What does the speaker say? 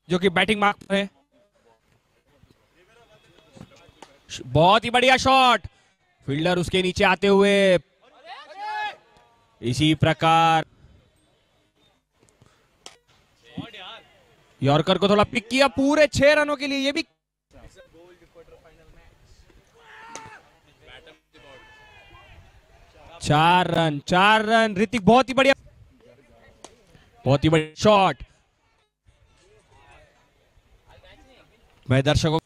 जो कि batting mark पर है। बहुत ही बढ़िया शॉट, फील्डर उसके नीचे आते हुए। इसी प्रकार यॉर्कर को थोड़ा पिक किया पूरे 6 रनों के लिए। ये भी चार रन ऋतिक, बहुत ही बढ़िया, बहुत ही बढ़िया शॉट। मैं दर्शकों